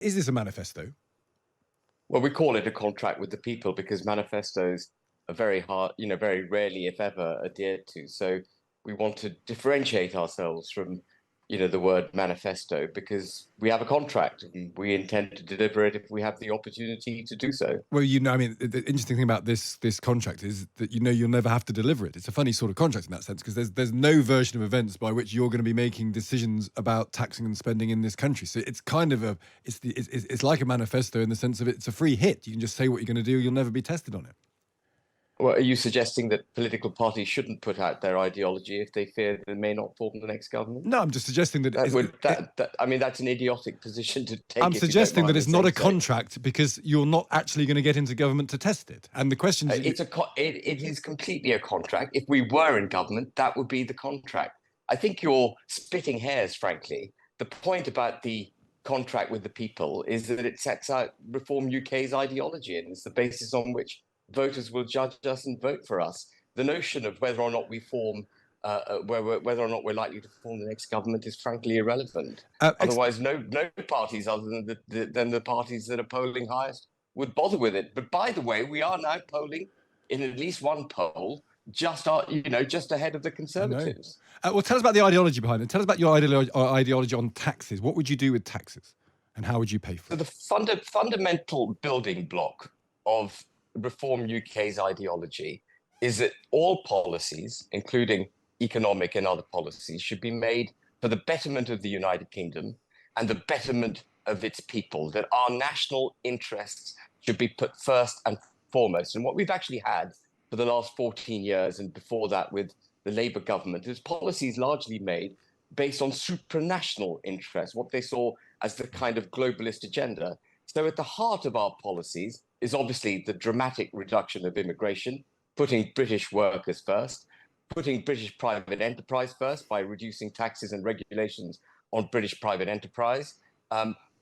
Is this a manifesto? Well, we call it a contract with the people because manifestos are very hard, very rarely, if ever, adhered to. So we want to differentiate ourselves from, the word manifesto because we have a contract and we intend to deliver it if we have the opportunity to do so. Well, I mean, the interesting thing about this contract is that you'll never have to deliver it. It's a funny sort of contract in that sense because there's no version of events by which you're going to be making decisions about taxing and spending in this country. So it's kind of it's like a manifesto in the sense of it's a free hit. You can just say what you're going to do. You'll never be tested on it. Well, are you suggesting that political parties shouldn't put out their ideology if they fear they may not form the next government? No, I'm just suggesting that I mean, that's an idiotic position to take. I'm suggesting that it's not a contract because you're not actually going to get into government to test it. And the question is, it is completely a contract. If we were in government, that would be the contract. I think you're splitting hairs, frankly. The point about the contract with the people is that it sets out Reform UK's ideology, and it's the basis on which voters will judge us and vote for us. The notion of whether or not we form, whether or not we're likely to form the next government is frankly irrelevant. Otherwise, no parties other than the parties that are polling highest would bother with it. But by the way, we are now polling in at least one poll just ahead of the Conservatives. Well, tell us about the ideology behind it. Tell us about your ideology on taxes. What would you do with taxes, and how would you pay for it? So the fundamental building block of Reform UK's ideology is that all policies, including economic and other policies, should be made for the betterment of the United Kingdom and the betterment of its people, that our national interests should be put first and foremost. And what we've actually had for the last 14 years and before that with the Labour government is policies largely made based on supranational interests, what they saw as the kind of globalist agenda. So at the heart of our policies is obviously the dramatic reduction of immigration, putting British workers first, putting British private enterprise first by reducing taxes and regulations on British private enterprise,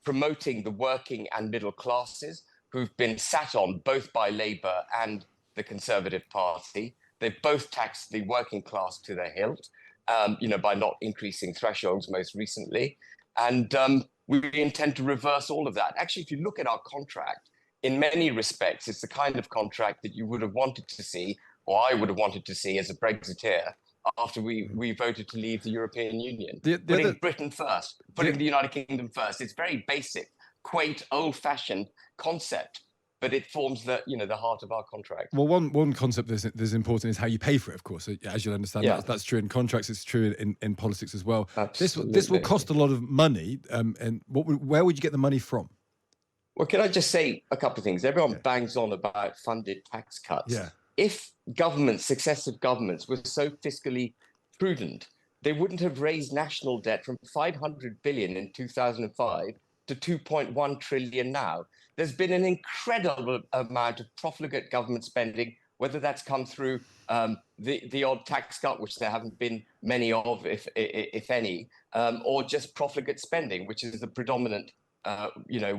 promoting the working and middle classes who've been sat on both by Labour and the Conservative Party. They've both taxed the working class to their hilt, by not increasing thresholds most recently. And we intend to reverse all of that. Actually, if you look at our contract, in many respects, it's the kind of contract that you would have wanted to see, or I would have wanted to see as a Brexiteer after we voted to leave the European Union. Putting Britain first, putting the United Kingdom first. It's very basic, quaint, old-fashioned concept, but it forms the heart of our contract. Well, one concept that's important is how you pay for it, of course. As you'll understand, that's true in contracts. It's true in politics as well. Absolutely. This will cost a lot of money. And where would you get the money from? Well, can I just say a couple of things? Everyone bangs on about funded tax cuts. Yeah. If successive governments were so fiscally prudent, they wouldn't have raised national debt from 500 billion in 2005 to 2.1 trillion now. There's been an incredible amount of profligate government spending, whether that's come through the odd tax cut, which there haven't been many of, if any, or just profligate spending, which is the predominant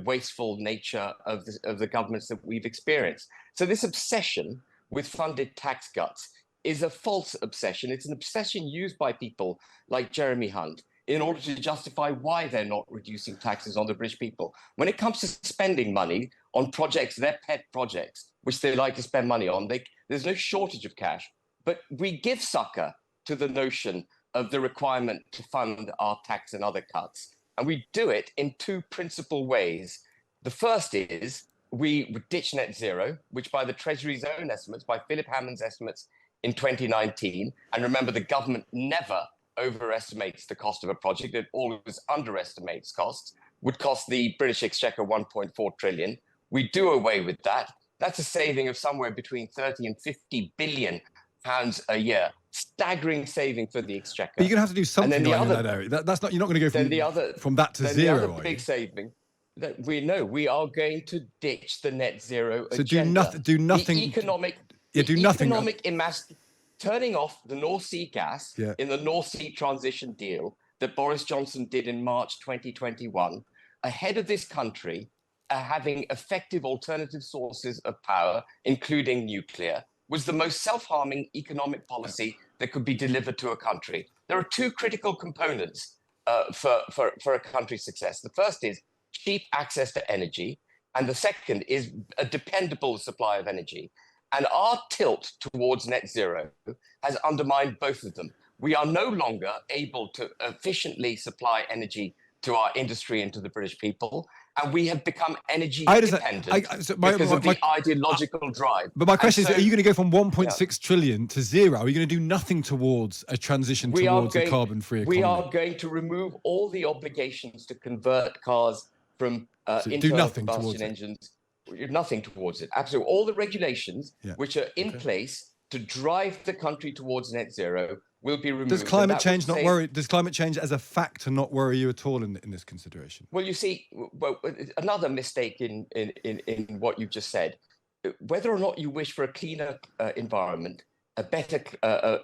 wasteful nature of the governments that we've experienced. So this obsession with funded tax cuts is a false obsession. It's an obsession used by people like Jeremy Hunt in order to justify why they're not reducing taxes on the British people. When it comes to spending money on projects, their pet projects, which they like to spend money on, there's no shortage of cash. But we give succor to the notion of the requirement to fund our tax and other cuts. And we do it in two principal ways. The first is we ditch net zero, which by the Treasury's own estimates, by Philip Hammond's estimates in 2019, and remember the government never overestimates the cost of a project, it always underestimates costs, would cost the British Exchequer 1.4 trillion. We do away with that. That's a saving of somewhere between 30 and 50 billion pounds a year. Staggering saving for the Exchequer. But you're going to have to do something in that area. That's not. You're not going to go from that to zero. The other big saving that we know, we are going to ditch the net zero agenda. So do nothing. Turning off the North Sea gas in the North Sea transition deal that Boris Johnson did in March 2021, ahead of this country having effective alternative sources of power, including nuclear, was the most self-harming economic policy that could be delivered to a country. There are two critical components for a country's success. The first is cheap access to energy, and the second is a dependable supply of energy. And our tilt towards net zero has undermined both of them. We are no longer able to efficiently supply energy to our industry and to the British people, and we have become energy dependent because of the ideological drive. But my question is, are you going to go from 1.6 trillion to zero? Are you going to do nothing towards a transition towards a carbon-free economy? We are going to remove all the obligations to convert cars from internal combustion engines. Nothing towards it. Absolutely. All the regulations which are in place to drive the country towards net zero will be removed. Does climate change not worry? Does climate change as a factor not worry you at all in this consideration? Well, you see, another mistake in what you've just said. Whether or not you wish for a cleaner environment, a better, a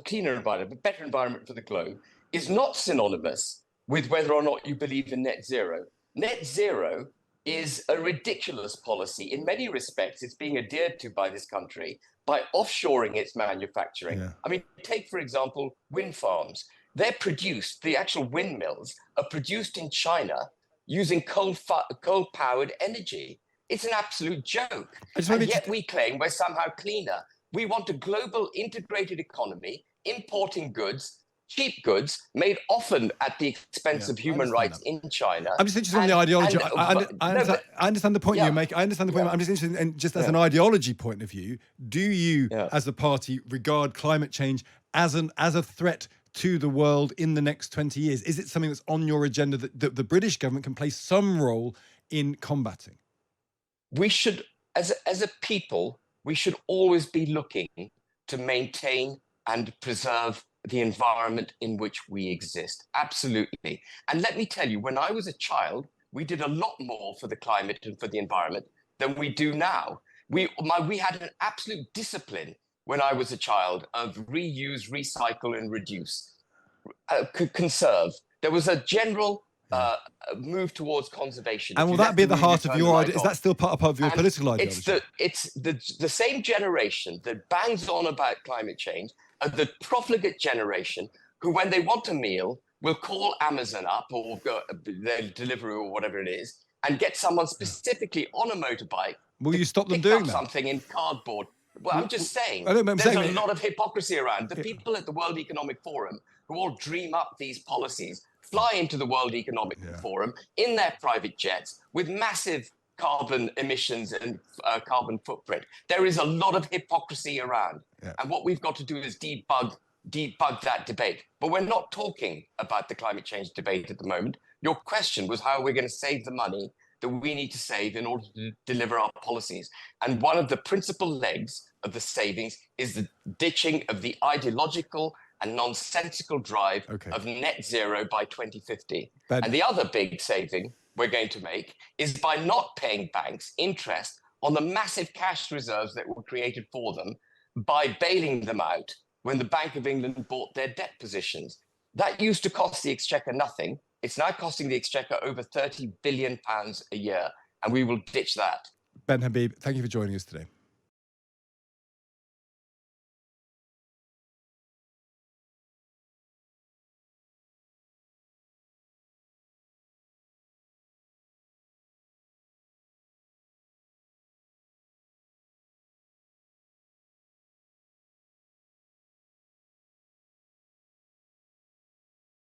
cleaner environment, a better environment for the globe, is not synonymous with whether or not you believe in net zero. Net zero is a ridiculous policy. In many respects, it's being adhered to by this country by offshoring its manufacturing. Yeah. I mean, take, for example, wind farms. They're produced, the actual windmills are produced in China using coal-powered energy. It's an absolute joke. And yet we claim we're somehow cleaner. We want a global integrated economy, importing goods, cheap goods, made often at the expense of human rights in China. I'm just interested in the ideology. I understand the point you're making. I understand the point. I'm just interested in, just as an ideology point of view, do you, as a party, regard climate change as a threat to the world in the next 20 years? Is it something that's on your agenda that the British government can play some role in combating? We should, as a people, we should always be looking to maintain and preserve the environment in which we exist. Absolutely. And let me tell you, when I was a child, we did a lot more for the climate and for the environment than we do now. We had an absolute discipline when I was a child of reuse, recycle, and reduce, conserve. There was a general move towards conservation. And will that be at the heart of your idea? Is that still part of your political ideology? It's the same generation that bangs on about climate change, the profligate generation who, when they want a meal, will call Amazon up or their delivery or whatever it is, and get someone specifically on a motorbike. Will you stop them doing that? Something in cardboard. Well, I'm just saying, there's a lot of hypocrisy around. The people at the World Economic Forum who all dream up these policies fly into the World Economic Forum in their private jets with massive carbon emissions and carbon footprint. There is a lot of hypocrisy around. And what we've got to do is debug that debate. But we're not talking about the climate change debate at the moment. Your question was how we're going to save the money that we need to save in order to deliver our policies. And one of the principal legs of the savings is the ditching of the ideological and nonsensical drive of net zero by 2050. And the other big saving we're going to make is by not paying banks interest on the massive cash reserves that were created for them by bailing them out when the Bank of England bought their debt positions. That used to cost the Exchequer nothing. It's now costing the Exchequer over £30 billion a year, and we will ditch that. Ben Habib, thank you for joining us today.